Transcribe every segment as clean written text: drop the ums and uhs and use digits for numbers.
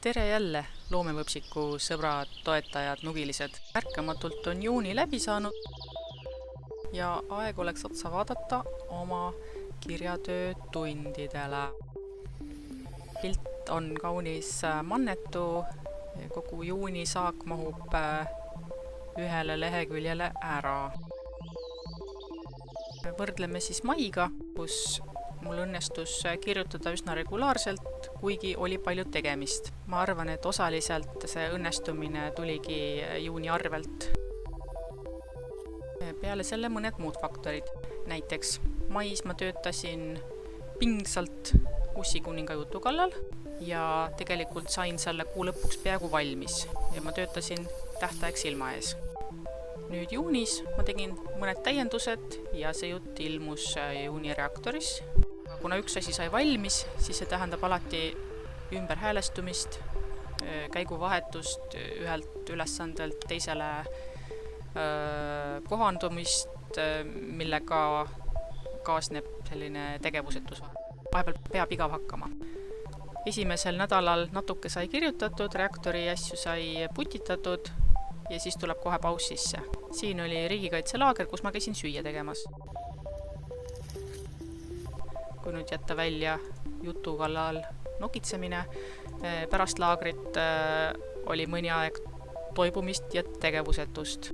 Tere jälle, loomevõpsiku sõbrad, toetajad, nugilised. Märkamatult on juuni läbi saanud ja aeg oleks otsa vaadata oma kirjatöö tundidele. Pilt on kaunis mannetu, kogu juuni saak mahub ühele leheküljele ära. Võrdleme siis maiga, kus mul õnnestus kirjutada üsna regulaarselt, kuigi oli palju tegemist. Ma arvan, et osaliselt see õnnestumine tuligi juuni arvelt. Peale selle mõned muud faktorid. Näiteks mais ma töötasin pingsalt Ussikuninga jutu kallal ja tegelikult sain selle kuu lõpuks peaaegu valmis ja ma töötasin tähtaeg silma ees. Nüüd juunis ma tegin mõned täiendused ja see jutt ilmus juuni reaktoris. Kuna üks asi sai valmis, siis see tähendab alati ümberhäälestumist, käiguvahetust, ühelt ülesandelt teisele kohandumist, millega kaasneb selline tegevusetus. Vahepeal peab igav hakkama. Esimesel nädalal natuke sai kirjutatud, reaktori asju sai putitatud ja siis tuleb kohe paus sisse. Siin oli riigikaitselaager, kus ma käisin süüa tegemas. Kui nüüd jätta välja jutu kallal nokitsemine, pärast laagrit oli mõni aeg toibumist ja tegevusetust.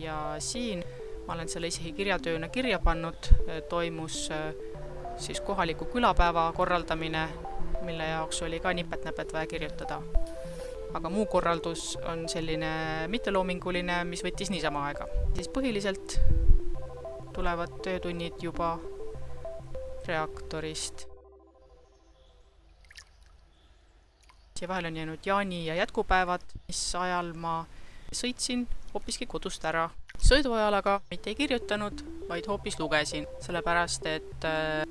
Ja siin, ma olen selle isegi kirjatööna kirja pannud, toimus siis kohaliku külapäeva korraldamine, mille jaoks oli ka nipet-näpet vaja kirjutada. Aga muu korraldus on selline mitteloominguline, mis võttis niisama aega. Siis põhiliselt tulevad töötunnid juba reaktorist. Ja vahel on jäänud jaani ja jätkupäevad, mis ajal ma sõitsin hoopiski kodust ära. Sõiduajal aga mitte ei kirjutanud, vaid hoopis lugesin, sellepärast et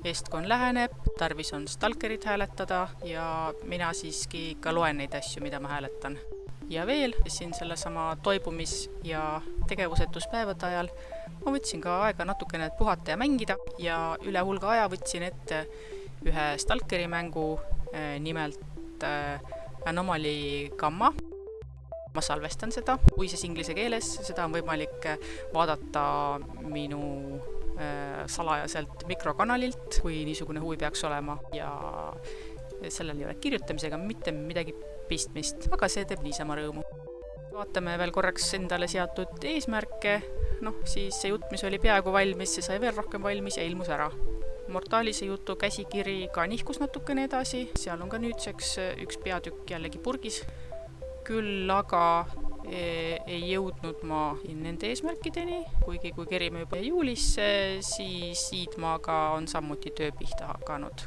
eestkon läheneb, tarvis on stalkerit hääletada ja mina siiski ikka loen neid asju, mida ma hääletan. Ja veel, siin sellesama toibumis- ja tegevusetuspäevade ajal ma võtsin ka aega natukene puhata ja mängida ja üle hulga aja võtsin ette ühe stalkeri mängu, nimelt Anomaly Gamma. Ma salvestan seda, kui see inglise keeles, seda on võimalik vaadata minu salajaselt mikrokanalilt, kui niisugune huvi peaks olema ja sellel ei ole kirjutamisega mitte midagi pistmist, aga see teeb niisama rõõmu. Vaatame veel korraks endale seatud eesmärke, siis see jutt, mis oli peaaegu valmis, see sai veel rohkem valmis ja ilmus ära. Mortalise jutu käsikiri ka nihkus natukene edasi, seal on ka nüüdseks üks peatükk jällegi purgis. Küll aga ei jõudnud ma nende eesmärkideni, kuigi kui kerime juba juulisse, siis Siidmaaga on samuti töö pihta hakanud.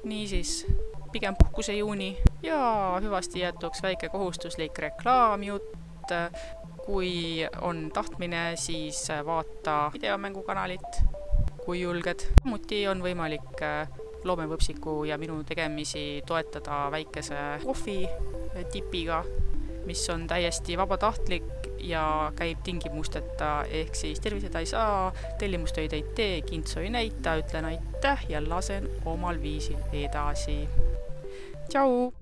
Niisiis, pigem puhkuse juuni ja hüvasti jätuks väike kohustuslik reklaamjutt. Kui on tahtmine, siis vaata videomängukanalit, kui julged. Samuti on võimalik loomevõpsiku ja minu tegemisi toetada väikese kohvi tipiga, mis on täiesti vabatahtlik ja käib tingimusteta, ehk siis tervised ei saa, tellimustöid ei tee, kintsu ei näita, ütlen aitäh ja lasen omal viisil edasi. Tšau!